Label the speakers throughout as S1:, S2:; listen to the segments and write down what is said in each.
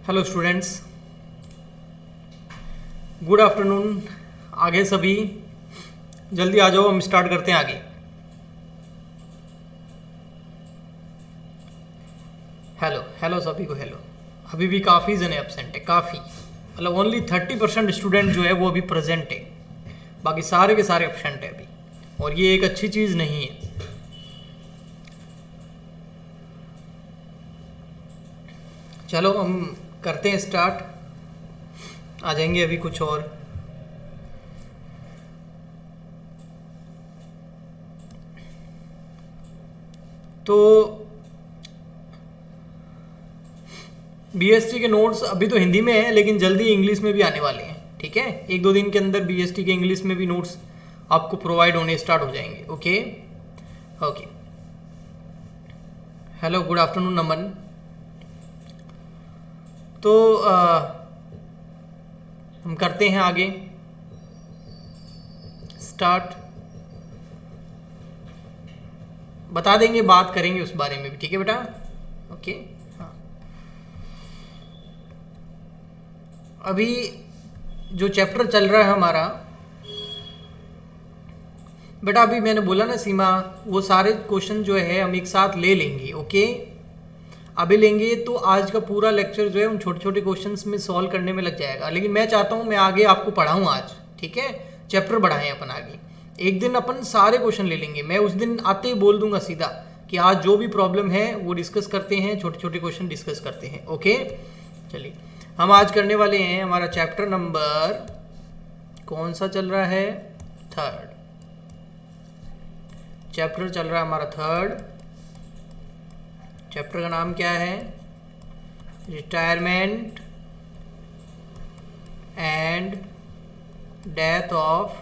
S1: Hello students, good afternoon. आगे सभी जल्दी आ जाओ, हम स्टार्ट करते हैं आगे। हेलो हेलो सभी को हेलो। अभी भी काफ़ी जने एब्सेंट है, काफ़ी मतलब ओनली 30% स्टूडेंट जो है वो अभी प्रेजेंट है, बाकी सारे के सारे एब्सेंट है अभी, और ये एक अच्छी चीज़ नहीं है। चलो हम करते हैं स्टार्ट, आ जाएंगे अभी कुछ और। तो बीएसटी के नोट्स अभी तो हिंदी में है, लेकिन जल्दी इंग्लिश में भी आने वाले हैं। ठीक है, एक दो दिन के अंदर बीएसटी के इंग्लिश में भी नोट्स आपको प्रोवाइड होने स्टार्ट हो जाएंगे। Okay okay. Hello, good afternoon Naman. तो हम करते हैं आगे स्टार्ट, बता देंगे, बात करेंगे उस बारे में भी। ठीक है बेटा, ओके। हाँ, अभी जो चैप्टर चल रहा है हमारा बेटा, अभी मैंने बोला ना सीमा, वो सारे क्वेश्चन जो है हम एक साथ ले लेंगे। ओके, अभी लेंगे तो आज का पूरा लेक्चर जो है उन छोटे छोटे क्वेश्चंस में सॉल्व करने में लग जाएगा। लेकिन मैं चाहता हूँ मैं आगे आपको पढ़ाऊँ आज। ठीक है, चैप्टर बढ़ाएं अपन आगे। एक दिन अपन सारे क्वेश्चन ले लेंगे, मैं उस दिन आते ही बोल दूंगा सीधा कि आज जो भी प्रॉब्लम है वो डिस्कस करते हैं, छोटे छोटे क्वेश्चन डिस्कस करते हैं। ओके, चलिए हम आज करने वाले हैं हमारा चैप्टर नंबर कौन सा चल रहा है, थर्ड चैप्टर चल रहा है हमारा, थर्ड चैप्टर का नाम क्या है, retirement and death of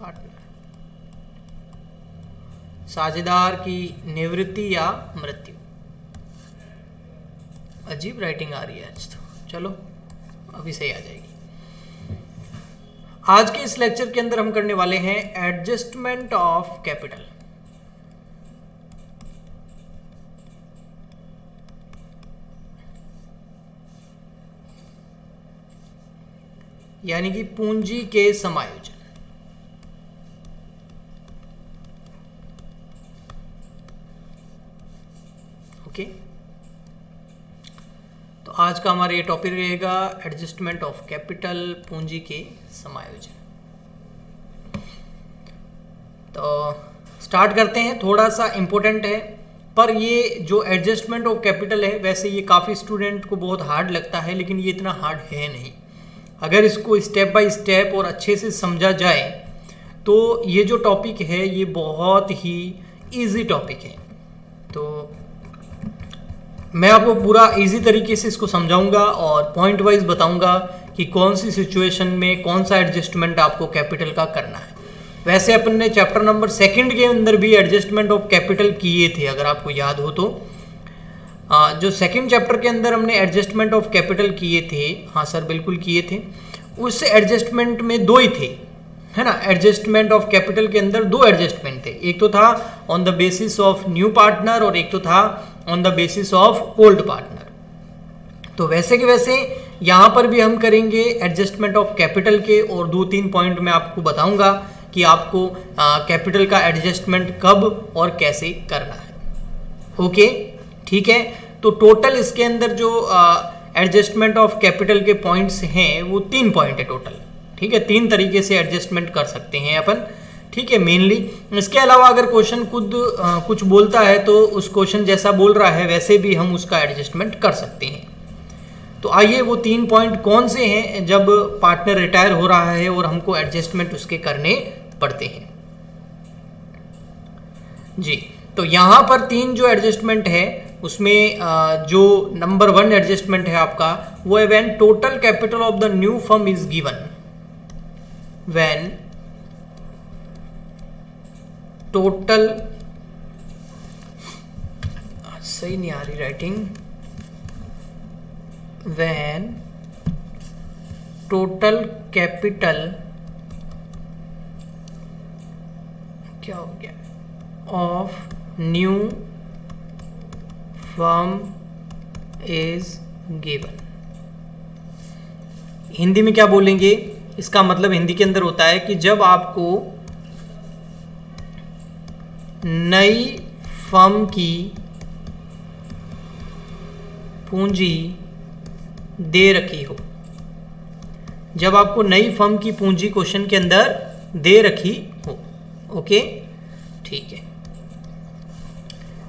S1: partner, साझेदार की निवृत्ति या मृत्यु। अजीब राइटिंग आ रही है आज तो, चलो अभी सही आ जाएगी। आज के इस लेक्चर के अंदर हम करने वाले हैं एडजस्टमेंट ऑफ कैपिटल। यानी कि पूंजी के समायोजन। ओके, तो आज का हमारा ये टॉपिक रहेगा एडजस्टमेंट ऑफ कैपिटल, पूंजी के समायोजन। तो स्टार्ट करते हैं। थोड़ा सा इंपॉर्टेंट है, पर ये जो एडजस्टमेंट ऑफ कैपिटल है, वैसे ये काफ़ी स्टूडेंट को बहुत हार्ड लगता है, लेकिन ये इतना हार्ड है नहीं। अगर इसको स्टेप बाय स्टेप और अच्छे से समझा जाए तो ये जो टॉपिक है ये बहुत ही इजी टॉपिक है। तो मैं आपको पूरा इजी तरीके से इसको समझाऊंगा और पॉइंट वाइज बताऊंगा कि कौन सी सिचुएशन में कौन सा एडजस्टमेंट आपको कैपिटल का करना है। वैसे अपन ने चैप्टर नंबर 2 के अंदर भी एडजस्टमेंट ऑफ कैपिटल किए थे, अगर आपको याद हो तो। जो सेकंड चैप्टर के अंदर हमने एडजस्टमेंट ऑफ कैपिटल किए थे, हाँ सर बिल्कुल किए थे। उस एडजस्टमेंट में दो ही थे, है ना। एडजस्टमेंट ऑफ कैपिटल के अंदर दो एडजस्टमेंट थे, एक तो था on the basis of new partner और एक तो था on the basis of old partner. तो वैसे के वैसे यहाँ पर भी हम करेंगे एडजस्टमेंट ऑफ कैपिटल के, और 2-3 पॉइंट मैं आपको बताऊंगा कि आपको कैपिटल का एडजस्टमेंट कब और कैसे करना है। ओके, ठीक है। तो टोटल इसके अंदर जो एडजस्टमेंट ऑफ कैपिटल के पॉइंट्स हैं वो 3 पॉइंट है टोटल। ठीक है, 3 तरीके से एडजस्टमेंट कर सकते हैं अपन। ठीक है, मेनली इसके अलावा अगर क्वेश्चन खुद कुछ बोलता है तो उस क्वेश्चन जैसा बोल रहा है वैसे भी हम उसका एडजस्टमेंट कर सकते हैं। तो आइए वो 3 पॉइंट कौन से हैं जब पार्टनर रिटायर हो रहा है और हमको एडजस्टमेंट उसके करने पड़ते हैं। जी, तो यहाँ पर 3 जो एडजस्टमेंट है उसमें जो नंबर 1 एडजस्टमेंट है आपका वो है when total capital of the new firm is given. When total, सही नहीं आ रही राइटिंग, व्हेन टोटल कैपिटल, क्या हो गया, of new firm is given. Hindi में क्या बोलेंगे, इसका मतलब हिंदी के अंदर होता है कि जब आपको नई फर्म की पूंजी दे रखी हो, जब आपको नई फर्म की पूंजी क्वेश्चन के अंदर दे रखी हो। ओके, ठीक है।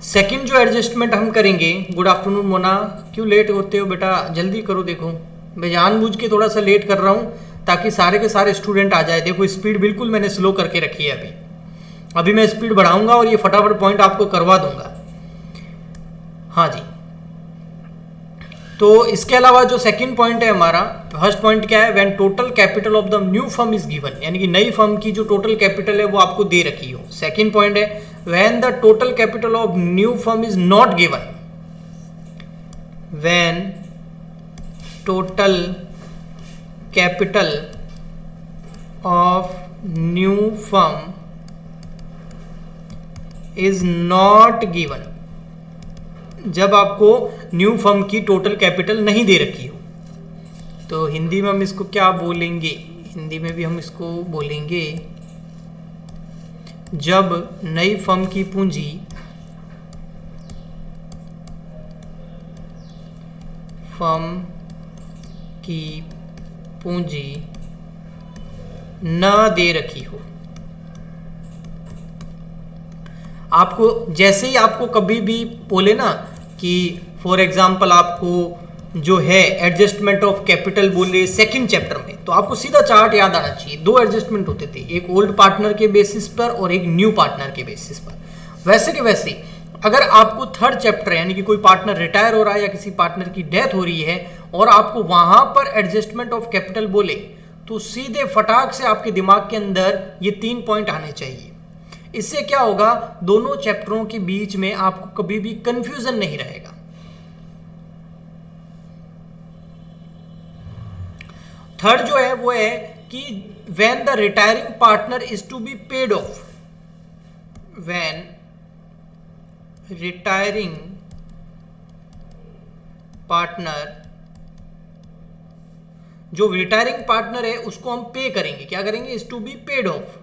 S1: सेकंड जो एडजस्टमेंट हम करेंगे, गुड आफ्टरनून मोना, क्यों लेट होते हो बेटा, जल्दी करो। देखो मैं जानबूझ के थोड़ा सा लेट कर रहा हूँ ताकि सारे के सारे स्टूडेंट आ जाए। देखो स्पीड बिल्कुल मैंने स्लो करके रखी है, अभी मैं स्पीड बढ़ाऊंगा और ये फटाफट पॉइंट आपको करवा दूंगा। हाँ जी, तो इसके अलावा जो सेकंड पॉइंट है हमारा, फर्स्ट पॉइंट क्या है, when total capital of the new firm is given, यानी कि नई फर्म की जो टोटल कैपिटल है वो आपको दे रखी हो। सेकंड पॉइंट है when the total capital of new firm is not given, when total capital of new firm is not given, जब आपको न्यू फर्म की टोटल कैपिटल नहीं दे रखी हो। तो हिंदी में हम इसको क्या बोलेंगे, हिंदी में भी हम इसको बोलेंगे जब नई फर्म की पूंजी न दे रखी हो। आपको जैसे ही आपको कभी भी बोले ना कि फॉर एग्जांपल आपको जो है एडजस्टमेंट ऑफ कैपिटल बोले सेकंड चैप्टर में, तो आपको सीधा चार्ट याद आना चाहिए। दो एडजस्टमेंट होते थे, एक ओल्ड पार्टनर के बेसिस पर और एक न्यू पार्टनर के बेसिस पर। वैसे के वैसे अगर आपको थर्ड चैप्टर यानी कि कोई पार्टनर रिटायर हो रहा है या किसी पार्टनर की डेथ हो रही है और आपको वहां पर एडजस्टमेंट ऑफ कैपिटल बोले, तो सीधे फटाक से आपके दिमाग के अंदर ये 3 पॉइंट आने चाहिए। इससे क्या होगा, दोनों चैप्टरों के बीच में आपको कभी भी कंफ्यूजन नहीं रहेगा। थर्ड जो है वो है कि when the retiring partner is to be paid off, when retiring partner, जो रिटायरिंग पार्टनर है उसको हम पे करेंगे, क्या करेंगे, is to be paid off,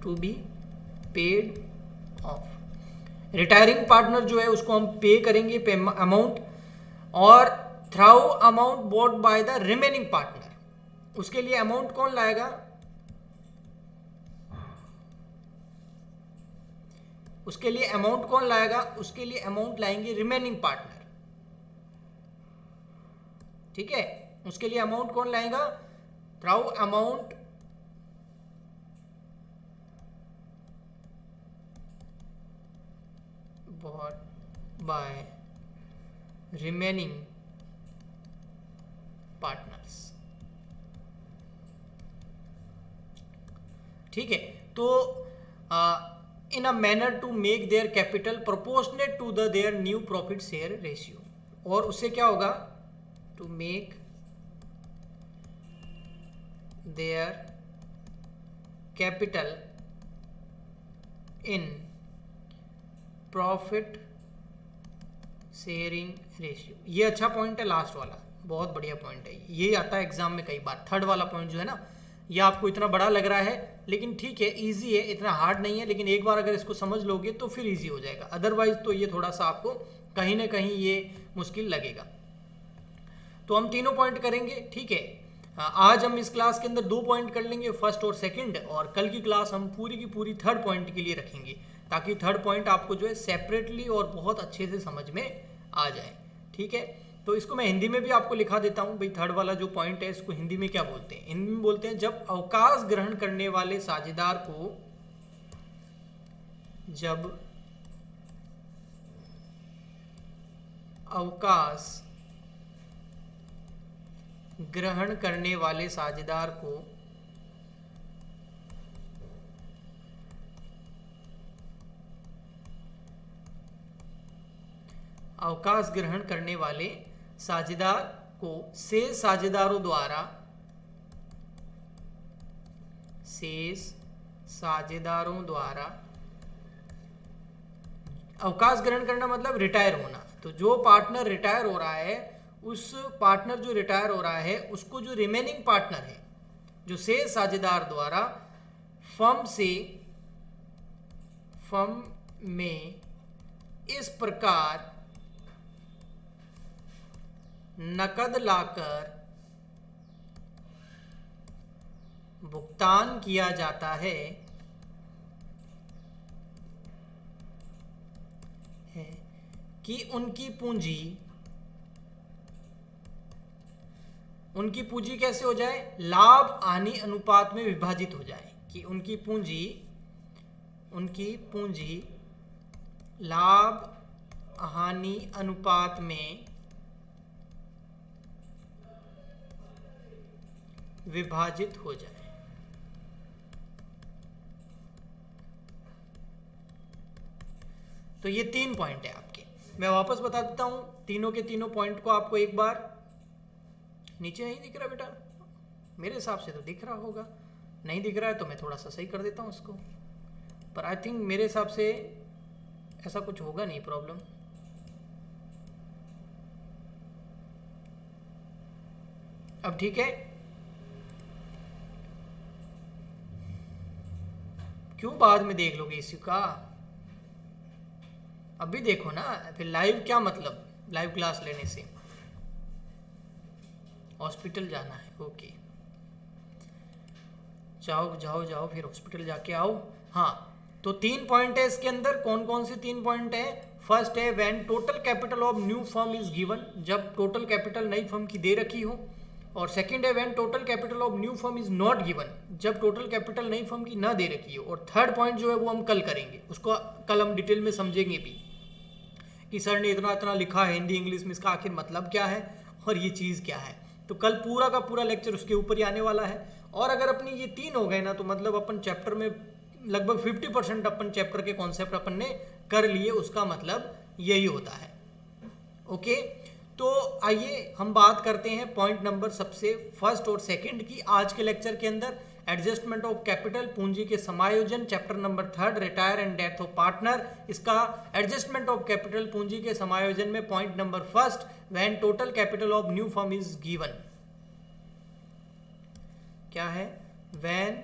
S1: to be paid off. Retiring partner जो है उसको हम पे करेंगे, पे अमाउंट, और through amount bought by the remaining partner. उसके लिए अमाउंट कौन लाएगा, उसके लिए अमाउंट कौन लाएगा, उसके लिए अमाउंट लाएंगे रिमेनिंग पार्टनर। ठीक है, उसके लिए अमाउंट कौन लाएगा, through amount bought by remaining partners। ठीक है, तो in a manner to make their capital proportionate to the their new profit share ratio, और उससे क्या होगा, to make their capital in profit sharing ratio. ये अच्छा पॉइंट है, लास्ट वाला बहुत बढ़िया पॉइंट है, ये आता है एग्जाम में कई बार। थर्ड वाला पॉइंट जो है ना, ये आपको इतना बड़ा लग रहा है लेकिन ठीक है, इजी है, इतना हार्ड नहीं है, लेकिन एक बार अगर इसको समझ लोगे तो फिर इजी हो जाएगा, अदरवाइज तो ये थोड़ा सा आपको कहीं ना कहीं ये मुश्किल लगेगा। तो हम तीनों पॉइंट करेंगे, ठीक है। आज हम इस क्लास के अंदर 2 पॉइंट कर लेंगे, फर्स्ट और सेकंड, और कल की क्लास हम पूरी की पूरी थर्ड पॉइंट के लिए रखेंगे, ताकि थर्ड पॉइंट आपको जो है सेपरेटली और बहुत अच्छे से समझ में आ जाए। ठीक है, तो इसको मैं हिंदी में भी आपको लिखा देता हूँ भाई, थर्ड वाला जो पॉइंट है इसको हिंदी में क्या बोलते हैं, हिंदी में बोलते हैं जब अवकाश ग्रहण करने वाले साझेदार को, जब अवकाश ग्रहण करने वाले साझेदार को अवकाश ग्रहण करने वाले साझेदार को शेष साझेदारों द्वारा, शेष साझेदारों द्वारा, अवकाश ग्रहण करना मतलब रिटायर होना, तो जो पार्टनर रिटायर हो रहा है, उस पार्टनर जो रिटायर हो रहा है उसको जो रिमेनिंग पार्टनर है, जो शेष साझेदार द्वारा फर्म में इस प्रकार नकद लाकर भुगतान किया जाता है कि उनकी पूंजी कैसे हो जाए, लाभ हानि अनुपात में विभाजित हो जाए, कि उनकी पूंजी लाभ हानि अनुपात में विभाजित हो जाए। तो ये 3 पॉइंट है आपके। मैं वापस बता देता हूं तीनों के तीनों पॉइंट को आपको एक बार। नीचे नहीं दिख रहा बेटा? मेरे हिसाब से तो दिख रहा होगा, नहीं दिख रहा है तो मैं थोड़ा सा सही कर देता हूं इसको, पर आई थिंक मेरे हिसाब से ऐसा कुछ होगा नहीं प्रॉब्लम। अब ठीक है? क्यों बाद में देख लोगे इसी का? अभी देखो ना, फिर लाइव क्या मतलब, लाइव क्लास लेने से? हॉस्पिटल जाना है, ओके, जाओ जाओ जाओ, फिर हॉस्पिटल जाके आओ। हाँ, तो 3 पॉइंट है इसके अंदर। कौन कौन से 3 पॉइंट है? फर्स्ट है when total capital of new firm is given, जब टोटल कैपिटल नई फर्म की दे रखी हो। और सेकंड है when total capital of new firm is not given, जब टोटल कैपिटल नई फर्म की ना दे रखी हो। और थर्ड पॉइंट जो है वो हम कल करेंगे, उसको कल हम डिटेल में समझेंगे भी कि सर ने इतना इतना लिखा है हिंदी इंग्लिश में, इसका आखिर मतलब क्या है और ये चीज़ क्या है। तो कल पूरा का पूरा लेक्चर उसके ऊपर ही आने वाला है। और अगर अपनी ये 3 हो गए ना, तो मतलब अपन चैप्टर में लगभग 50% अपन चैप्टर के कॉन्सेप्ट अपन ने कर लिए, उसका मतलब यही होता है। ओके, तो आइए हम बात करते हैं पॉइंट नंबर सबसे फर्स्ट और सेकंड की आज के लेक्चर के अंदर। एडजस्टमेंट ऑफ कैपिटल, पूंजी के समायोजन, chapter number 3, retire and death of partner. इसका एडजस्टमेंट ऑफ कैपिटल, पूंजी के समायोजन में point number first, when total capital of new firm is given. क्या है? व्हेन,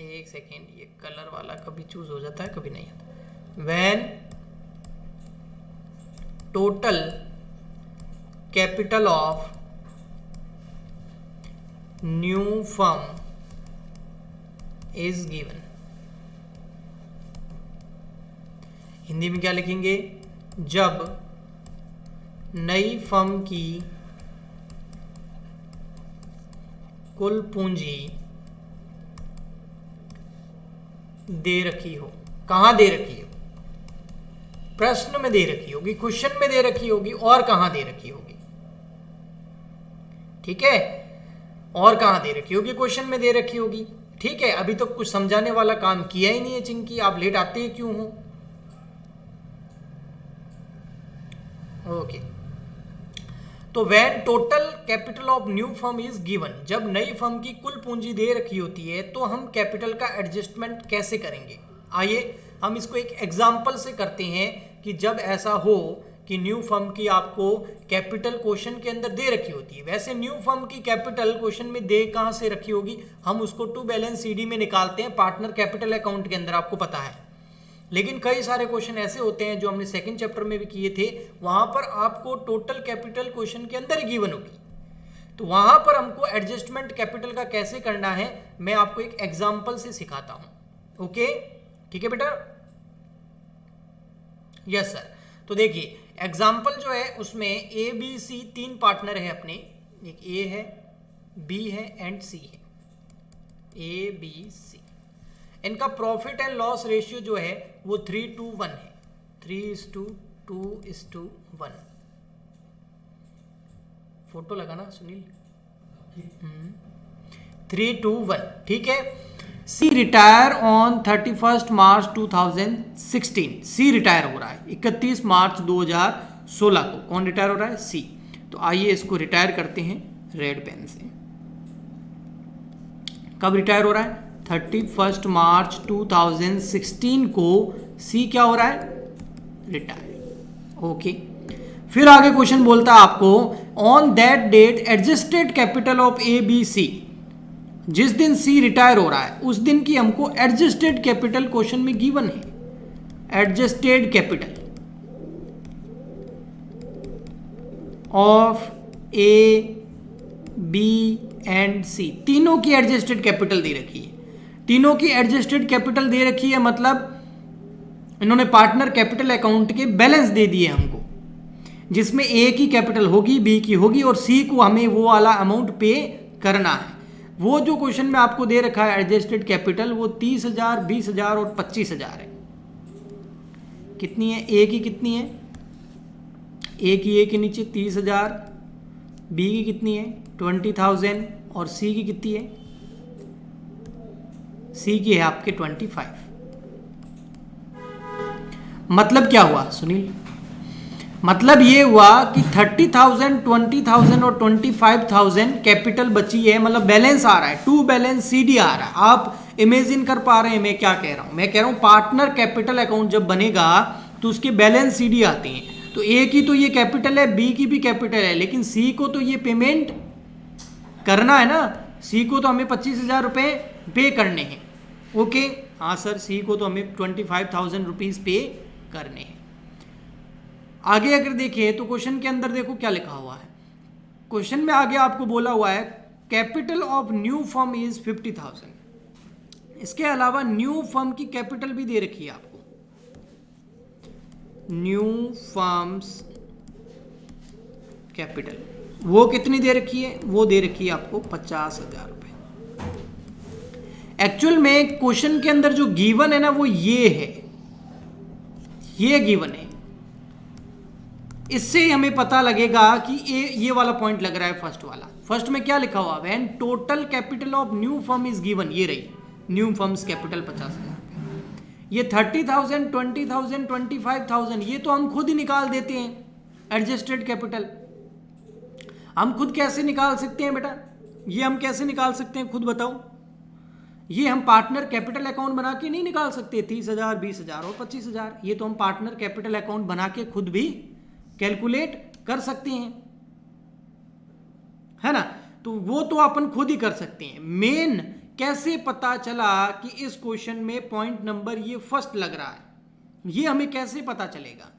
S1: एक सेकेंड, ये कलर वाला कभी चूज हो जाता है कभी नहीं आता। When total capital of new firm is given. Hindi में क्या लिखेंगे? जब नई फर्म की कुल पूंजी दे रखी हो। कहां दे रखी हो? प्रश्न में दे रखी होगी, क्वेश्चन में दे रखी होगी, और कहां दे रखी होगी? ठीक है, और कहां दे रखी होगी? क्वेश्चन में दे रखी होगी। ठीक है, अभी तो कुछ समझाने वाला काम किया ही नहीं है चिंकी, आप लेट आते ही क्यों हो? ओके, तो when total capital of new firm is given, जब नई फर्म की कुल पूंजी दे रखी होती है, तो हम कैपिटल का एडजस्टमेंट कैसे करेंगे? आइए हम इसको एक एग्जांपल से करते हैं कि जब ऐसा हो कि न्यू फर्म की आपको कैपिटल क्वेश्चन के अंदर दे रखी होती है। वैसे न्यू फर्म की कैपिटल क्वेश्चन में दे कहां से रखी होगी? हम उसको टू बैलेंस सीडी में निकालते हैं, पार्टनर कैपिटल अकाउंट के अंदर, आपको पता है। लेकिन कई सारे क्वेश्चन ऐसे होते हैं जो हमने सेकंड चैप्टर में भी किए थे, वहां पर आपको टोटल कैपिटल क्वेश्चन के अंदर ही गिवन होगी। तो वहां पर हमको एडजस्टमेंट कैपिटल का कैसे करना है, मैं आपको एक एग्जांपल से सिखाता हूं। ओके, ठीक है बेटा? Yes sir. तो देखिए एग्जांपल जो है उसमें ए बी सी 3 पार्टनर है अपने, एक ए है, बी है एंड सी है। ए बी सी, इनका प्रॉफिट एंड लॉस रेशियो जो है वो 3:1 है। 3:2:1। फोटो लगाना सुनील। 3:1, ठीक है। C retire on 31 March 2016। C retire हो रहा है 31 मार्च 2016 को। कौन रिटायर हो रहा है? सी। तो आइए इसको रिटायर करते हैं रेड पेन से। कब रिटायर हो रहा है? 31 मार्च 2016 को सी क्या हो रहा है, रिटायर। ओके, फिर आगे क्वेश्चन बोलता है आपको on that date adjusted capital of A B C, जिस दिन सी रिटायर हो रहा है उस दिन की हमको एडजस्टेड कैपिटल क्वेश्चन में गिवन है, adjusted capital of A B and C, तीनों की एडजस्टेड कैपिटल दे रखी है। तीनों की एडजस्टेड कैपिटल दे रखी है मतलब इन्होंने पार्टनर कैपिटल अकाउंट के बैलेंस दे दिए हमको, जिसमें ए की कैपिटल होगी, बी की होगी और सी को हमें वो वाला अमाउंट पे करना है। वो जो क्वेश्चन में आपको दे रखा है एडजस्टेड कैपिटल वो 30,000, 20,000 और 25,000 है। कितनी है ए की, कितनी है ए की, ए के नीचे 30,000, बी की कितनी है 20,000 और सी की कितनी है, सी की है आपके 25। मतलब क्या हुआ सुनील, मतलब ये हुआ कि 30,000, 20,000 और 25,000 कैपिटल बची है, मतलब बैलेंस आ रहा है, टू बैलेंस सीडी आ रहा है। आप इमेजिन कर पा रहे हैं मैं क्या कह रहा हूं, मैं कह रहा हूं पार्टनर कैपिटल अकाउंट जब बनेगा तो उसके बैलेंस सीडी आते हैं, तो ए की तो ये कैपिटल है, बी की भी कैपिटल है, लेकिन सी को तो ये पेमेंट करना है ना, सी को तो हमें 25,000 रुपए पे करने हैं। ओके हाँ सर, सी को तो हमें 25,000 रुपीज पे करने हैं। आगे अगर देखें तो क्वेश्चन के अंदर देखो क्या लिखा हुआ है, क्वेश्चन में आगे आपको बोला हुआ है capital of new firm is 50,000। इसके अलावा न्यू फर्म की कैपिटल भी दे रखी है आपको, न्यू फर्म्स कैपिटल वो कितनी दे रखी है, वो दे रखी है आपको 50,000 रुपए। एक्चुअल में क्वेश्चन के अंदर जो गिवन है ना वो ये है, ये गिवन है, इससे हमें पता लगेगा कि ये वाला पॉइंट लग रहा है फर्स्ट वाला। फर्स्ट में क्या लिखा हुआ, when total capital of new firm is given, ये रही न्यू फर्म्स कैपिटल 50,000। ये 30,000, 20,000, 25,000 ये तो हम खुद ही निकाल देते हैं एडजस्टेड कैपिटल। हम खुद कैसे निकाल सकते हैं बेटा, ये हम कैसे निकाल सकते हैं खुद बताओ। ये हम पार्टनर कैपिटल अकाउंट बना के नहीं निकाल सकते, 30,000, 20,000 और 25,000, ये तो हम पार्टनर कैपिटल अकाउंट बना के खुद भी कैलकुलेट कर सकते हैं, है ना। तो वो तो अपन खुद ही कर सकते हैं। मेन कैसे पता चला कि इस क्वेश्चन में पॉइंट नंबर ये फर्स्ट लग रहा है, ये हमें कैसे पता चलेगा।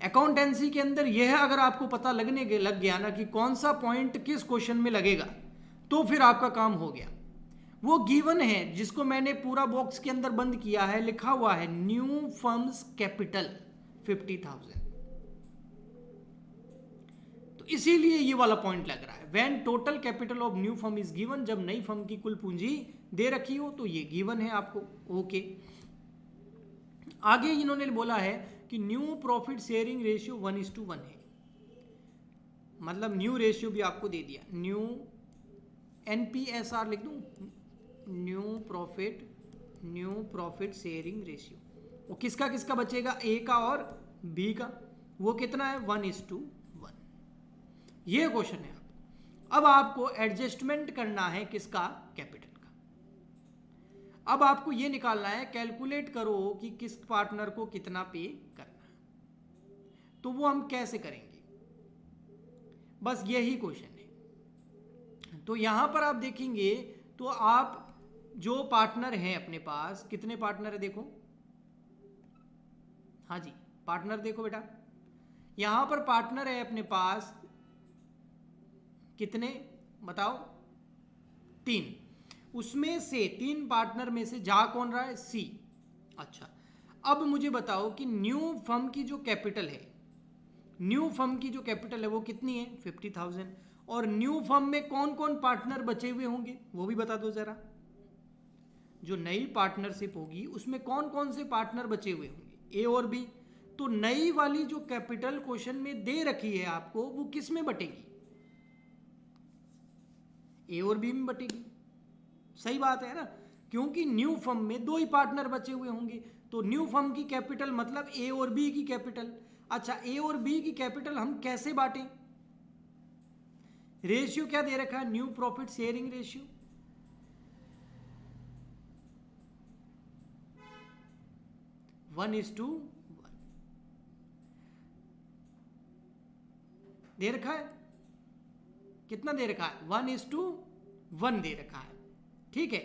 S1: अकाउंटेंसी के अंदर यह अगर आपको पता लग गया ना कि कौन सा पॉइंट किस क्वेश्चन में लगेगा, तो फिर आपका काम हो गया। वो गिवन है जिसको मैंने पूरा बॉक्स के अंदर बंद किया है, लिखा हुआ है न्यू फर्म्स कैपिटल 50,000, तो इसीलिए ये वाला पॉइंट लग रहा है। When total capital of new firm is given, जब नई फर्म की कुल पूंजी दे रखी हो तो ये गिवन है आपको। ओके, आगे इन्होंने बोला है कि न्यू प्रॉफिट शेयरिंग रेशियो 1:1 है, मतलब न्यू रेशियो भी आपको दे दिया, न्यू NPSR लिख दूं, न्यू प्रॉफिट शेयरिंग रेशियो। वो किसका किसका बचेगा, ए का और बी का, वो कितना है 1:1। ये क्वेश्चन है आपको। अब आपको एडजस्टमेंट करना है किसका, कैपिटल का। अब आपको ये निकालना है, कैलकुलेट करो कि किस पार्टनर को कितना पे करना है, तो वो हम कैसे करेंगे, बस यही क्वेश्चन है। तो यहां पर आप देखेंगे तो आप जो पार्टनर हैं अपने पास, कितने पार्टनर है देखो, हाँ जी पार्टनर देखो बेटा, यहां पर पार्टनर है अपने पास कितने बताओ, 3। उसमें से 3 पार्टनर में से जा कौन रहा है, सी। अच्छा, अब मुझे बताओ कि न्यू फर्म की जो कैपिटल है, न्यू फर्म की जो कैपिटल है वो कितनी है 50,000, और न्यू फर्म में कौन कौन पार्टनर बचे हुए होंगे वो भी बता दो जरा। जो नई पार्टनरशिप होगी उसमें कौन कौन से पार्टनर बचे हुए होंगे, ए और बी। तो नई वाली जो कैपिटल क्वेश्चन में दे रखी है आपको, वो किस में बटेगी, ए और बी में बटेगी। सही बात है ना, क्योंकि न्यू फर्म में 2 ही पार्टनर बचे हुए होंगे, तो न्यू फर्म की कैपिटल मतलब ए और बी की कैपिटल। अच्छा, ए और बी की कैपिटल हम कैसे बांटें, रेशियो क्या दे रखा है, न्यू प्रॉफिट शेयरिंग रेशियो। 1:1 दे रखा है। कितना दे रखा है? 1:1 दे रखा है। ठीक है,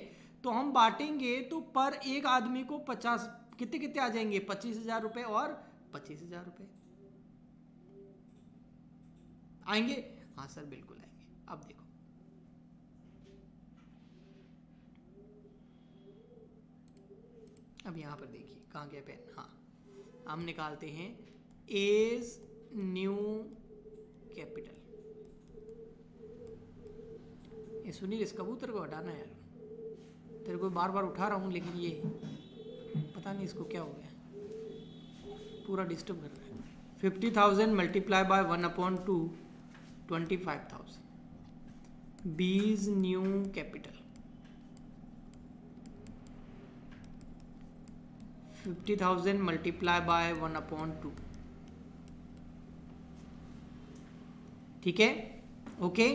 S1: तो हम बांटेंगे तो पर एक आदमी को 50 कितने कितने आ जाएंगे? 25,000 रुपए और 25,000 रुपए आएंगे। हाँ सर बिल्कुल आएंगे। अब देखो, अब यहां पर देखिए कहाँ गया पेन। हाँ, हम निकालते हैं एज न्यू कैपिटल। ये सुनील, इस कबूतर को हटाना है यार, तेरे को बार बार उठा रहा हूँ लेकिन ये पता नहीं इसको क्या हो गया, पूरा डिस्टर्ब कर रहा है। 50,000 मल्टीप्लाई बाय 1/2 25,000 बीज न्यू कैपिटल। 50,000 multiply by 1/2। ठीक है, ओके।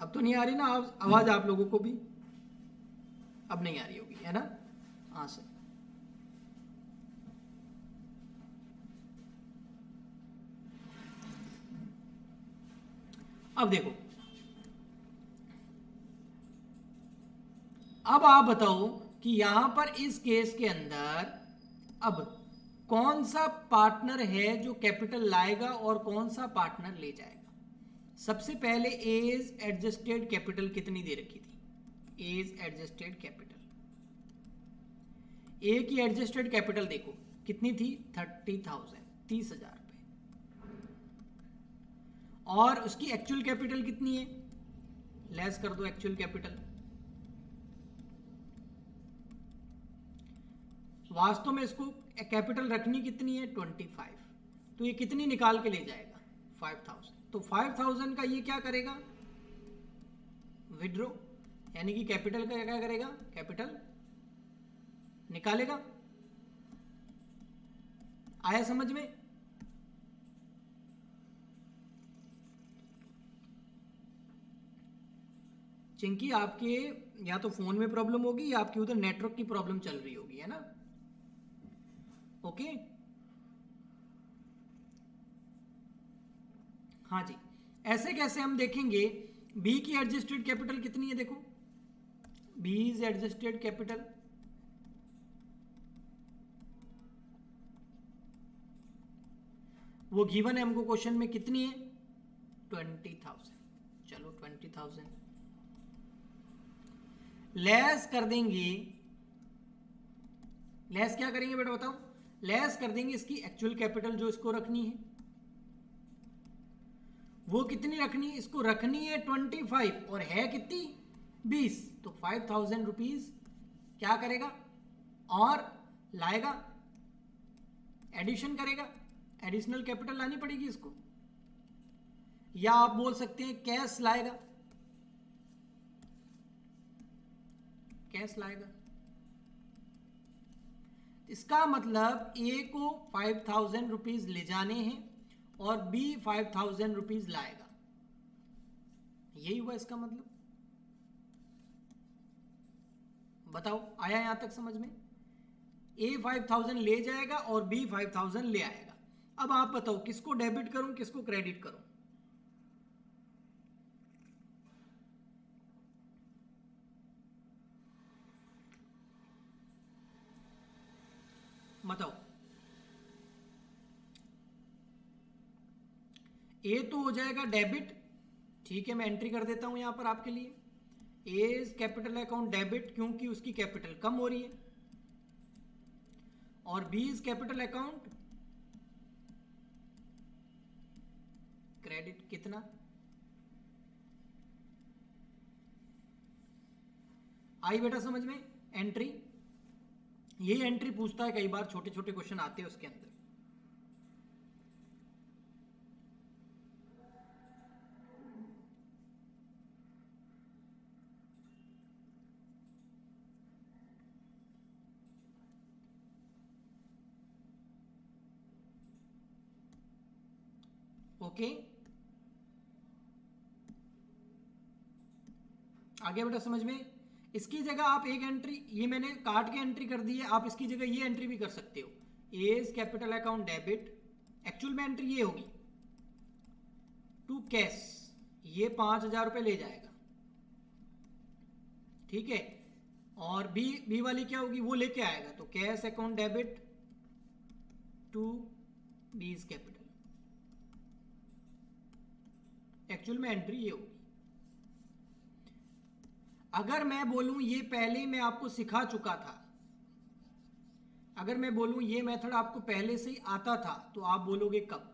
S1: अब तो नहीं आ रही ना आवाज आप लोगों को भी? अब नहीं आ रही होगी, है ना? हाँ सर। अब देखो, अब आप बताओ कि यहां पर इस केस के अंदर अब कौन सा पार्टनर है जो कैपिटल लाएगा और कौन सा पार्टनर ले जाएगा। सबसे पहले एज एडजस्टेड कैपिटल कितनी दे रखी थी? एज एडजस्टेड कैपिटल, ए की एडजस्टेड कैपिटल देखो कितनी थी? 30,000, 30,000 रुपए। और उसकी एक्चुअल कैपिटल कितनी है? लेस कर दो एक्चुअल कैपिटल। वास्तव में इसको कैपिटल रखनी कितनी है? 25। तो ये कितनी निकाल के ले जाएगा? 5,000। तो 5,000 का ये क्या करेगा? विड्रॉ, यानी कि कैपिटल का क्या करेगा? कैपिटल निकालेगा। आया समझ में? चिंकी, आपके या तो फोन में प्रॉब्लम होगी या आपकी उधर नेटवर्क की प्रॉब्लम चल रही होगी, है ना? ओके, हाँ जी। ऐसे कैसे हम देखेंगे? बी की एडजस्टेड कैपिटल कितनी है? देखो, बी इज एडजस्टेड कैपिटल वो गिवन है हमको क्वेश्चन में, कितनी है? 20,000। चलो 20,000 लेस कर देंगे। लेस क्या करेंगे बेटा बताओ? लेस कर देंगे इसकी एक्चुअल कैपिटल जो इसको रखनी है। वो कितनी रखनी है? इसको रखनी है 25 और है कितनी? 20। तो 5,000 रुपीज क्या करेगा? और लाएगा, एडिशन करेगा, एडिशनल कैपिटल लानी पड़ेगी इसको। या आप बोल सकते हैं कैश लाएगा, कैश लाएगा। इसका मतलब ए को 5,000 रुपीज ले जाने हैं और बी 5,000 रुपीज लाएगा। यही हुआ इसका मतलब। बताओ, आया यहां तक समझ में? ए 5,000 ले जाएगा और बी 5,000 ले आएगा। अब आप बताओ किसको डेबिट करूं, किसको क्रेडिट करूं? बताओ। ए तो हो जाएगा डेबिट, ठीक है, मैं एंट्री कर देता हूं यहां पर आपके लिए। A is capital account debit क्योंकि उसकी कैपिटल कम हो रही है। और B is capital account credit, कितना? आई बेटा समझ में? एंट्री, यही एंट्री पूछता है कई बार, छोटे छोटे क्वेश्चन आते हैं उसके अंदर। ओके, आगे बेटा समझ में? इसकी जगह आप एक एंट्री, ये मैंने काट के एंट्री कर दी है, आप इसकी जगह ये एंट्री भी कर सकते हो, as capital account debit, actual में एंट्री ये होगी टू कैश, ये 5,000 रुपये ले जाएगा, ठीक है। और बी वाली क्या होगी, वो लेके आएगा, तो cash account debit to B's capital, actual में एंट्री ये होगी। अगर मैं बोलूं ये पहले मैं आपको सिखा चुका था, अगर मैं बोलूं ये मेथड आपको पहले से ही आता था, तो आप बोलोगे कब,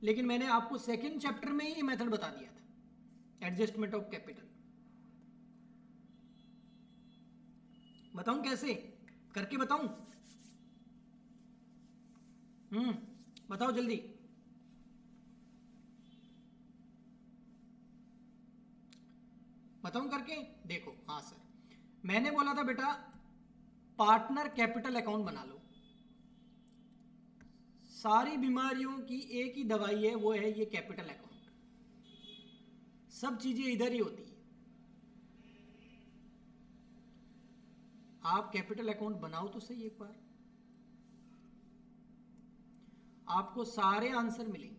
S1: लेकिन मैंने आपको सेकंड चैप्टर में ही ये मेथड बता दिया था, एडजस्टमेंट ऑफ कैपिटल। बताऊं कैसे, करके बताऊं? बताओ जल्दी। बताऊं करके? देखो, हाँ सर, मैंने बोला था बेटा पार्टनर कैपिटल अकाउंट बना लो। सारी बीमारियों की एक ही दवाई है, वो है ये कैपिटल अकाउंट। सब चीजें इधर ही होती है। आप कैपिटल अकाउंट बनाओ तो सही एक बार, आपको सारे आंसर मिलेंगे।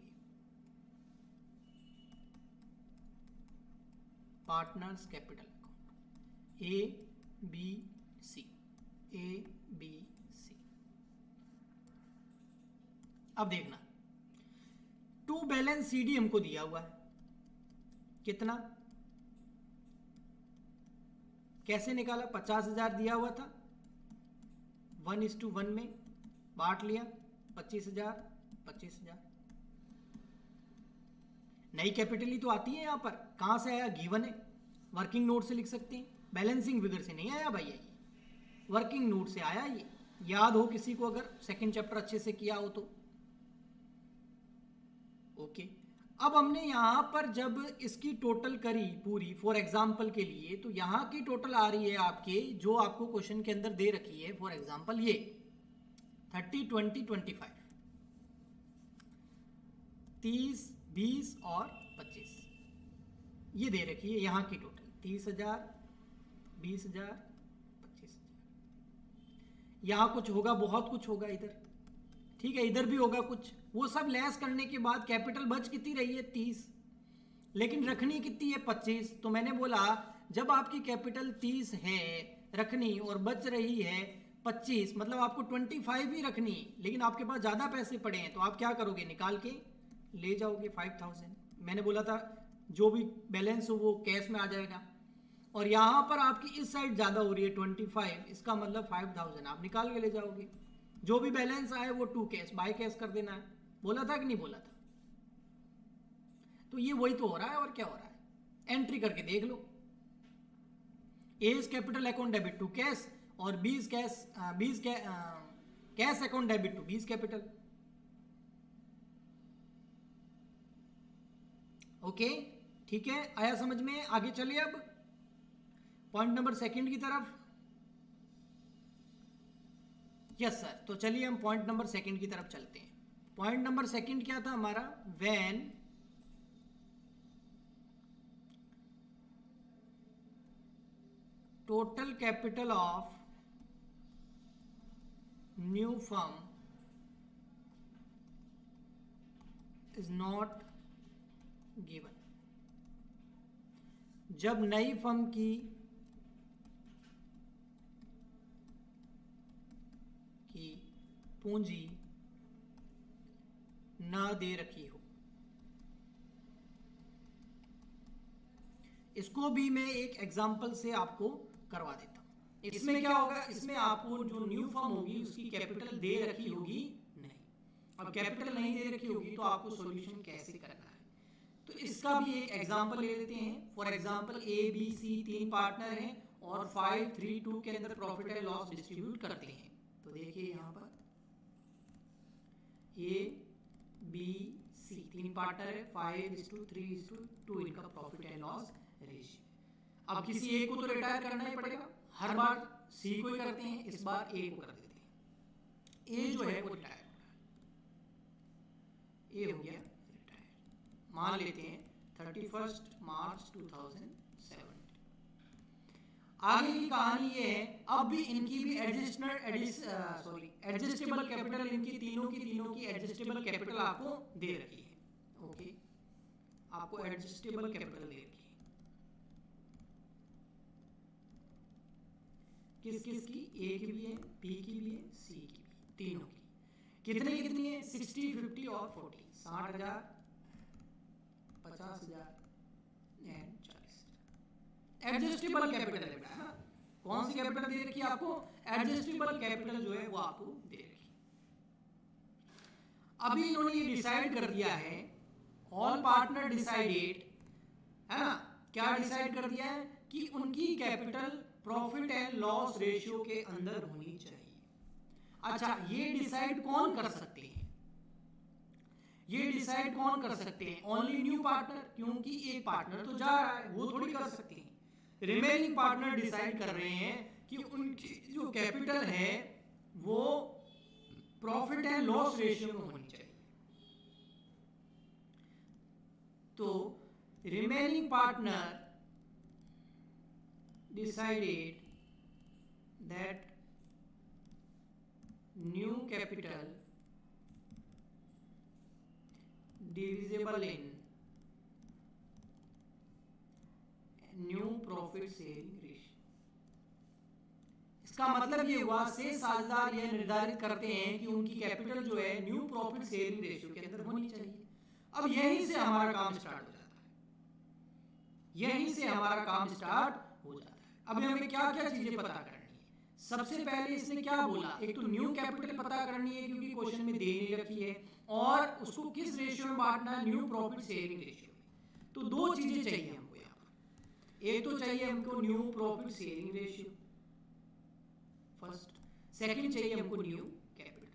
S1: Partners capital account, A B C, A B C. अब देखना, टू बैलेंस सीडी हमको दिया हुआ है, कितना, कैसे निकाला, 50,000 दिया हुआ था, 1:1 में बांट लिया, 25,000 25,000। नई कैपिटल ही तो आती है यहां पर, कहां से आया, गिवन है, वर्किंग नोट से लिख सकते हैं, बैलेंसिंग फिगर से नहीं आया भैया, ये वर्किंग नोट से आया। ये याद हो किसी को, अगर सेकंड चैप्टर अच्छे से किया हो तो। ओके, अब हमने यहां पर जब इसकी टोटल करी पूरी फॉर एग्जांपल के लिए, तो यहां की टोटल आ रही है आपके, जो आपको क्वेश्चन के अंदर दे रखी है, फॉर एग्जांपल ये 30 20 25, 30 20 और 25, ये दे रखी है यहां की टोटल, 30,000 20,000 25,000। यहां कुछ होगा, बहुत कुछ होगा इधर, ठीक है, इधर भी होगा कुछ, वो सब लेस करने के बाद कैपिटल बच कितनी रही है, 30, लेकिन रखनी कितनी है, 25। तो मैंने बोला जब आपकी कैपिटल 30 है रखनी और बच रही है 25, मतलब आपको 25 ही रखनी है, लेकिन आपके पास ज्यादा पैसे पड़े हैं, तो आप क्या करोगे, निकाल के ले जाओगे 5,000। मैंने बोला था जो भी बैलेंस हो वो कैश में आ जाएगा, और यहां पर आपकी इस साइड ज्यादा हो रही है 25, इसका मतलब 5,000 आप निकाल के ले जाओगे। जो भी बैलेंस आए वो टू कैश, बाय कैश कर देना है, बोला था कि नहीं बोला था? तो ये वही तो हो रहा है, और क्या हो रहा है, एंट्री करके देख लो, as capital account debit to cash, और B's cash account debit to B's capital. Okay, ठीक है, आया समझ में? आगे चलिए अब पॉइंट नंबर सेकंड की तरफ। यस सर, तो चलिए हम पॉइंट नंबर सेकंड की तरफ चलते हैं। पॉइंट नंबर सेकंड क्या था हमारा, when total capital of new firm is not given. जब नई फर्म की पूंजी ना दे रखी हो। इसको भी मैं एक एग्जांपल से आपको करवा देता हूं। इसमें क्या होगा, इसमें आपको जो न्यू फर्म होगी उसकी कैपिटल दे रखी होगी नहीं, अब कैपिटल नहीं दे रखी होगी तो आपको सॉल्यूशन कैसे करना है, तो इसका भी एक एग्जांपल ले लेते हैं। For example A B C 3 partner हैं और 5 3 2 के अंदर प्रॉफिट एंड लॉस डिस्ट्रीब्यूट करते हैं। तो देखिए यहां पर ए बी सी 3 पार्टनर है, 5:3:2 इनका प्रॉफिट एंड लॉस रेशियो। अब किसी एक को तो रिटायर करना ही पड़ेगा, हर बार सी को ही करते हैं, इस बार ए को कर देते हैं। ए जो है वो रिटायर हो रहा है, ए हो गया रिटायर, मान लेते हैं 31 मार्च 2007। आगे की कहानी ये है, अब भी इनकी भी एडजस्टेबल कैपिटल, इनकी तीनों की एडजस्टेबल कैपिटल आपको दे रखी है। ओके, आपको एडजस्टेबल कैपिटल दे रखी है, किस किस की, ए की भी है, बी की भी है, सी की भी, तीनों की। कितनी है? 60, 50 और 40, 60,000, 50,000 एंड 40,000। एडजस्टेबल कैपिटल है बेटा, कौन सी कैपिटल दे रखी है आपको? एडजस्टेबल कैपिटल जो है वो आपको दे रखी है। अभी इन्होंने ये डिसाइड कर दिया है, ऑल पार्टनर डिसाइडेड, है ना, क्या डिसाइड कर दिया है कि उनकी capital profit and loss ratio के अंदर होनी चाहिए। अच्छा, ये डिसाइड कौन कर सकते हैं? ये डिसाइड कौन कर सकते हैं? ओनली न्यू पार्टनर, क्योंकि एक पार्टनर तो जा रहा है, वो थोड़ी कर सकते हैं। रिमेनिंग पार्टनर डिसाइड कर रहे हैं कि उनकी जो कैपिटल है वो प्रॉफिट एंड लॉस रेशियो में होनी चाहिए। तो remaining partner decided that new capital divisible in new profit sharing ratio. इसका मतलब ये हुआ, से साझेदार यह निर्धारित करते हैं कि उनकी कैपिटल जो है न्यू प्रॉफिट शेयरिंग रेशियो के अंदर होनी चाहिए। अब यहीं से हमारा काम स्टार्ट हो जाता है, यहीं से हमारा काम स्टार्ट हो जाता है। अब हमें क्या क्या चीजें पता करनी है? सबसे पहले इसने क्या बोला, एक तो न्यू कैपिटल पता करनी है क्योंकि क्वेश्चन में दे नहीं रखी है, और उसको किस रेशियो में बांटना है? न्यू प्रॉफिट शेयरिंग रेशियो में। तो दो चीजें चाहिए हमको यहाँ पर, एक तो चाहिए हमको new profit sharing ratio first, second चाहिए हमको न्यू कैपिटल,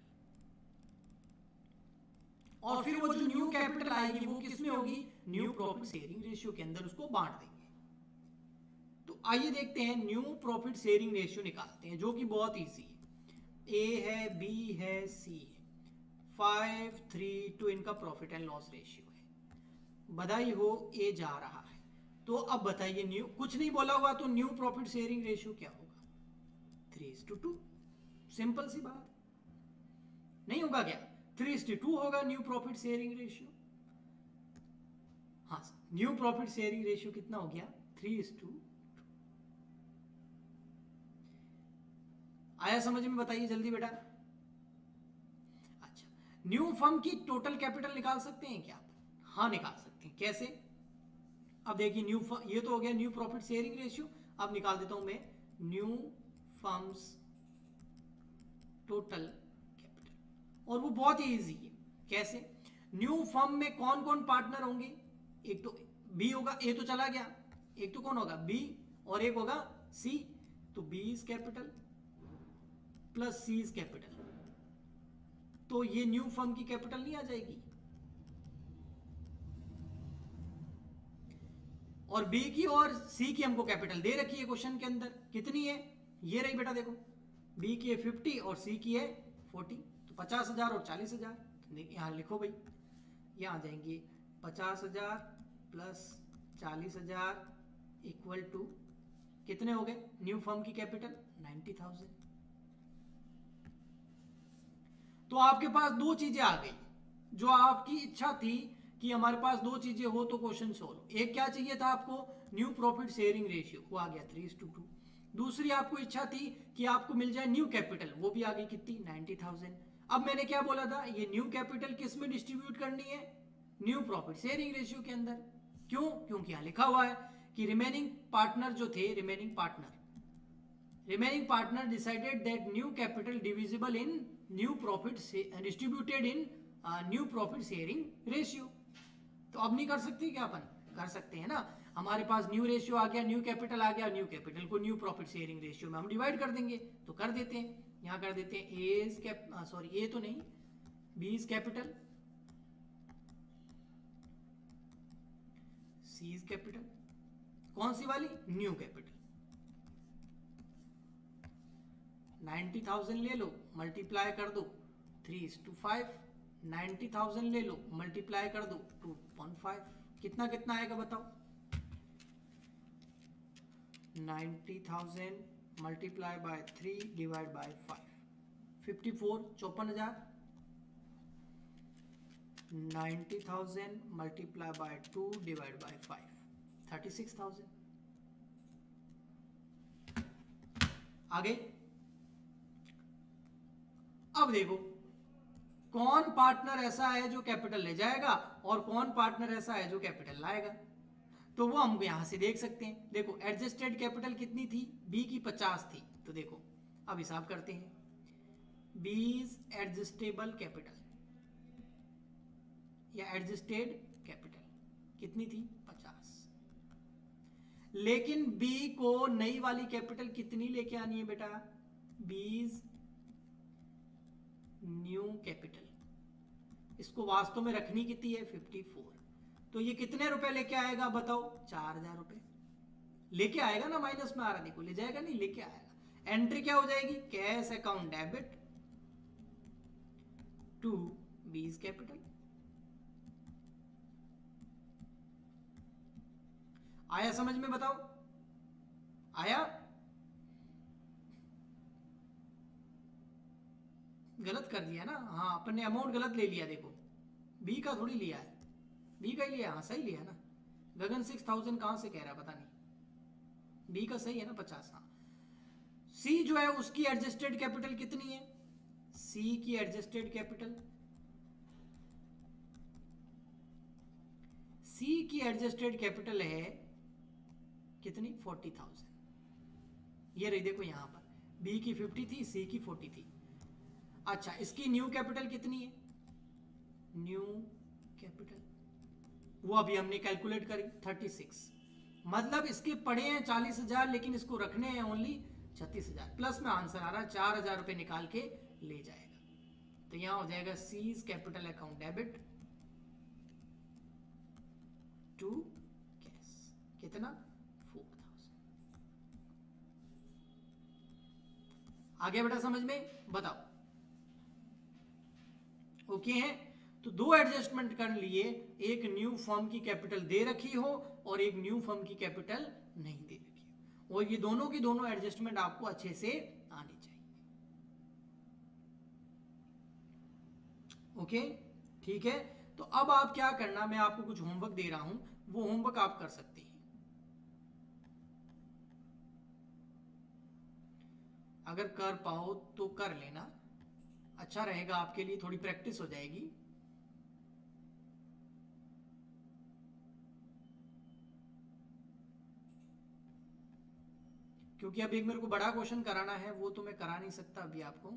S1: और फिर वो जो न्यू कैपिटल आएगी वो किसमें होगी? न्यू प्रॉफिट शेयरिंग रेशियो के अंदर उसको बांट देंगे। तो आइए देखते हैं, न्यू प्रॉफिट शेयरिंग रेशियो निकालते हैं, जो कि बहुत इजी है। ए है, बी है, सी है, 5, 3, 2 इनका प्रॉफिट एंड लॉस रेशियो है। बधाई हो, ए जा रहा है। तो अब बताइए, न्यू कुछ नहीं बोला हुआ, तो न्यू प्रॉफिट शेयरिंग रेशियो क्या होगा? 3:2। सिंपल सी बात, नहीं होगा क्या? 3:2 होगा न्यू प्रॉफिट शेयरिंग रेशियो। हाँ, न्यू प्रॉफिट शेयरिंग रेशियो कितना हो गया? 3:2। आया समझ में? बताइए जल्दी बेटा। अच्छा, न्यू फर्म की टोटल कैपिटल निकाल सकते हैं क्या? हाँ, निकाल सकते हैं। कैसे? अब देखिए, न्यू फर्म, ये तो हो गया न्यू प्रॉफिट शेयरिंग रेशियो। अब निकाल देता हूं मैं न्यू फर्म्स टोटल कैपिटल, और वो बहुत ही इजी है। कैसे? न्यू फर्म में कौन कौन पार्टनर होंगे? एक तो बी होगा, ए तो चला गया, एक तो कौन होगा? बी, और एक होगा सी। तो B is capital plus C is capital, तो ये न्यू फर्म की कैपिटल नहीं आ जाएगी? और बी की और सी की हमको कैपिटल दे रखी है क्वेश्चन के अंदर, कितनी है? ये रही बेटा, देखो, बी की है 50 और सी की है 40, तो 50,000 और 40,000। तो यहां लिखो भाई, यहां आ जाएंगे 50,000 प्लस 40,000 इक्वल टू कितने हो गए? न्यू फर्म की कैपिटल 90,000। तो आपके पास दो चीजें आ गई, जो आपकी इच्छा थी कि हमारे पास दो चीजें हो तो क्वेश्चन सोल्व। एक क्या चाहिए था आपको? न्यू प्रॉफिट शेयरिंग रेशियो, वो आ गया 3:2। दूसरी आपको इच्छा थी कि आपको मिल जाए न्यू कैपिटल, वो भी आ गई कितनी? 90,000। अब मैंने क्या बोला था? ये न्यू कैपिटल किस में डिस्ट्रीब्यूट करनी है? न्यू प्रॉफिट शेयरिंग रेशियो के अंदर। क्यों? क्योंकि यहां लिखा हुआ है कि रिमेनिंग पार्टनर जो थे, remaining partner decided that new capital divisible in new profit distributed in new profit sharing ratio. तो अब नहीं कर सकते क्या? अपन कर सकते हैं ना। हमारे पास न्यू रेशियो आ गया, न्यू कैपिटल आ गया, न्यू कैपिटल को न्यू प्रॉफिट शेयरिंग रेशियो में हम डिवाइड कर देंगे। तो कर देते हैं, यहां कर देते हैं ए तो नहीं, B is capital, C is capital, कौन सी वाली? New capital. 90,000 ले लो, मल्टीप्लाई कर दो 3:5, 90,000 ले लो, मल्टीप्लाई कर दो 2.5, कितना कितना आएगा बताओ? 90,000 multiply by 3 divide by 5, 54, 54,000। 90,000 multiply by 2 divide by 5, 36,000। आगे अब देखो कौन पार्टनर ऐसा है जो कैपिटल ले जाएगा और कौन पार्टनर ऐसा है जो कैपिटल लाएगा, तो वो हम यहां से देख सकते हैं। देखो एडजस्टेड कैपिटल कितनी थी, बी की 50 थी, तो देखो अब हिसाब करते हैं। बीज एडजस्टेबल कैपिटल या एडजस्टेड कैपिटल कितनी थी, 50। लेकिन बी को नई वाली कैपिटल कितनी लेके आनी है बेटा, बीज न्यू कैपिटल, इसको वास्तव में रखनी कितनी है, 54। तो ये कितने रुपए लेके आएगा बताओ, 4,000 रुपए लेके आएगा ना, माइनस में आ रहा, देखो ले जाएगा नहीं, लेके आएगा। एंट्री क्या हो जाएगी, cash account debit to B's capital. आया समझ में, बताओ आया, गलत कर दिया ना, हाँ अपन ने अमाउंट गलत ले लिया, देखो बी का थोड़ी लिया है, बी का ही लिया, हाँ सही लिया ना। गगन 6,000 कहां से कह रहा है पता नहीं, बी का सही है ना 50। हाँ सी जो है उसकी एडजस्टेड कैपिटल कितनी है, सी की एडजस्टेड कैपिटल, सी की एडजस्टेड कैपिटल है कितनी, 40,000। ये रही देखो यहां पर, बी की 50 थी, सी की 40 थी। अच्छा इसकी न्यू कैपिटल कितनी है, न्यू कैपिटल वो अभी हमने कैलकुलेट करी 36, मतलब इसके पड़े हैं 40,000 लेकिन इसको रखने हैं ओनली 36,000। प्लस में आंसर आ रहा है 4,000 रुपए निकाल के ले जाएगा, तो यहां हो जाएगा C's capital account debit to cash, कितना 4,000। आगे बेटा समझ में, बताओ ओके है। तो दो एडजस्टमेंट कर लिए, एक न्यू फर्म की कैपिटल दे रखी हो और एक न्यू फर्म की कैपिटल नहीं दे रखी हो, और ये दोनों की दोनों एडजस्टमेंट आपको अच्छे से आनी चाहिए। ओके ठीक है, तो अब आप क्या करना, मैं आपको कुछ होमवर्क दे रहा हूं, वो होमवर्क आप कर सकते हैं। अगर कर पाओ तो कर लेना, अच्छा रहेगा आपके लिए, थोड़ी प्रैक्टिस हो जाएगी। क्योंकि अब एक मेरे को बड़ा क्वेश्चन कराना है, वो तो मैं करा नहीं सकता अभी आपको।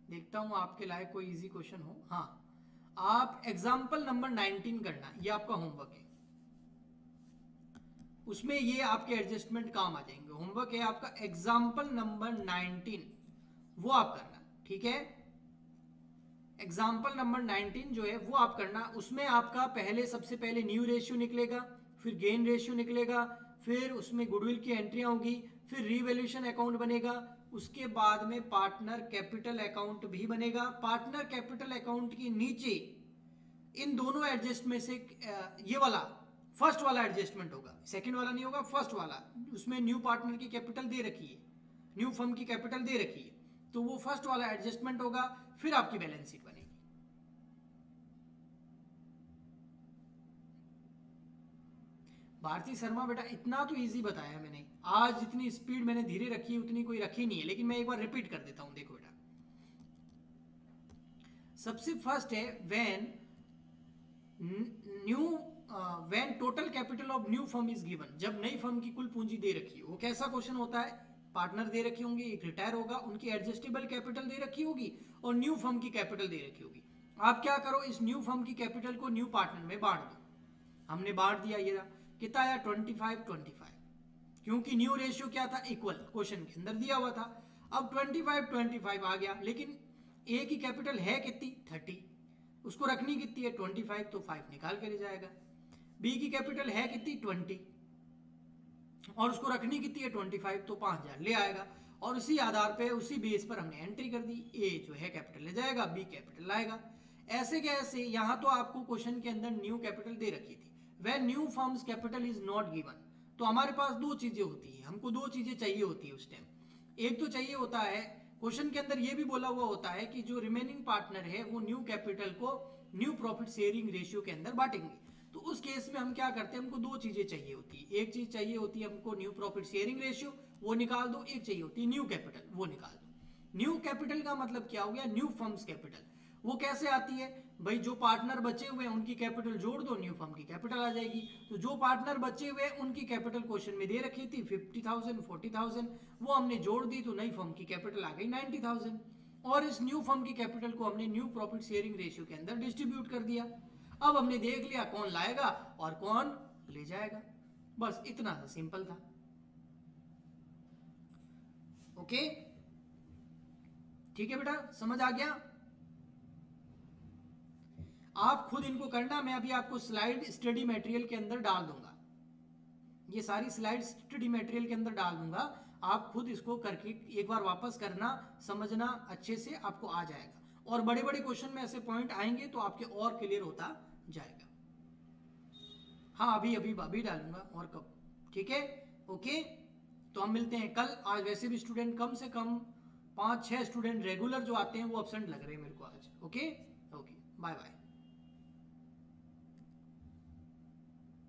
S1: देखता हूं आपके लायक कोई इजी क्वेश्चन हो। हाँ आप एग्जाम्पल नंबर 19 करना, ये आपका होमवर्क है, उसमें ये आपके एडजस्टमेंट काम आ जाएंगे। होमवर्क है आपका एग्जाम्पल नंबर 19, वो आप करना, ठीक है। एग्जाम्पल नंबर 19 जो है वो आप करना, उसमें आपका पहले सबसे पहले न्यू रेशियो निकलेगा, फिर गेन रेशियो निकलेगा, फिर उसमें गुडविल की एंट्रियां होगी, फिर रीवैल्यूएशन अकाउंट बनेगा, उसके बाद में पार्टनर कैपिटल अकाउंट भी बनेगा। पार्टनर कैपिटल अकाउंट के नीचे इन दोनों एडजस्ट में से ये वाला फर्स्ट वाला एडजस्टमेंट होगा, सेकंड वाला नहीं होगा, फर्स्ट वाला, उसमें न्यू पार्टनर की कैपिटल दे रखी है, न्यू फर्म की कैपिटल दे रखी है, तो वो फर्स्ट वाला एडजस्टमेंट होगा, फिर आपकी बैलेंस शीट बनेगी। भारती शर्मा बेटा इतना तो इजी बताया मैंने, आज जितनी स्पीड मैंने धीरे रखी उतनी कोई रखी नहीं है, लेकिन मैं एक बार रिपीट कर देता हूं। देखो बेटा सबसे फर्स्ट है when when total capital of new firm is given, जब नई फर्म की कुल पूंजी दे रखी है। वो कैसा क्वेश्चन होता है, पार्टनर दे रखे होंगे, एक रिटायर होगा, उनकी एडजस्टेबल कैपिटल दे रखी होगी और न्यू फर्म की कैपिटल दे रखी होगी। आप क्या करो, इस न्यू फर्म की कैपिटल को न्यू पार्टनर में बांट दो। हमने बांट दिया, ये कितना आया 25-25, क्योंकि न्यू रेशियो क्या था, इक्वल, क्वेश्चन के अंदर दिया हुआ था। अब 25-25 आ गया, लेकिन ए की कैपिटल है कितनी 30, उसको रखनी कितनी है 25, तो 5 निकाल के ले जाएगा। बी की कैपिटल है कितनी 20 और उसको रखनी कितनी है 25, तो 5,000 ले आएगा। और उसी आधार पे उसी बेस पर हमने एंट्री कर दी। ए जो है कैपिटल ले जाएगा, बी कैपिटल आएगा। ऐसे कैसे, यहां तो आपको क्वेश्चन के अंदर न्यू कैपिटल दे रखी थी, वह new firms capital is not given. तो हमारे पास दो चीजें होती है, हमको दो चीजें चाहिए होती है उस टाइम। एक तो चाहिए होता है, क्वेश्चन के अंदर ये भी बोला हुआ होता है कि जो रिमेनिंग पार्टनर है वो न्यू कैपिटल को न्यू प्रॉफिट शेयरिंग रेशियो के अंदर बांटेंगे। तो उस केस में हम क्या करते हैं, हमको दो चीजें चाहिए होती है। एक चीज चाहिए होती है हमको न्यू प्रॉफिट शेयरिंग रेशियो, वो निकाल दो। एक चाहिए होती है न्यू कैपिटल, वो निकाल दो। न्यू कैपिटल का मतलब क्या हो गया, न्यू फर्म्स कैपिटल। वो कैसे आती है भाई, जो पार्टनर बचे हुए हैं उनकी कैपिटल जोड़ दो, न्यू फर्म की कैपिटल आ जाएगी। तो जो पार्टनर बचे हुए हैं उनकी कैपिटल क्वेश्चन में दे रखी थी 50,000 40,000, वो हमने जोड़ दी तो नई फर्म की कैपिटल आ गई 90,000। और इस न्यू फर्म की कैपिटल को हमने न्यू प्रॉफिट शेयरिंग रेशियो के अंदर डिस्ट्रीब्यूट कर दिया। अब हमने देख लिया कौन लाएगा और कौन ले जाएगा, बस इतना सा सिंपल था। ओके, ठीक है बेटा, समझ आ गया। आप खुद इनको करना, मैं अभी आपको स्लाइड स्टडी मटेरियल के अंदर डाल दूंगा, ये सारी स्लाइड स्टडी मटेरियल के अंदर डाल दूंगा। आप खुद इसको करके एक बार वापस करना, समझना अच्छे से, आपको आ जाएगा। और बड़े बड़े क्वेश्चन में ऐसे पॉइंट आएंगे तो आपके और क्लियर होता जाएगा। हाँ, अभी डालूंगा, और कब, ठीक है। ओके, तो हम मिलते हैं कल। आज वैसे भी स्टूडेंट कम से कम 5-6 स्टूडेंट रेगुलर जो आते हैं वो एब्सेंट लग रहे हैं मेरे को आज। Okay, bye bye.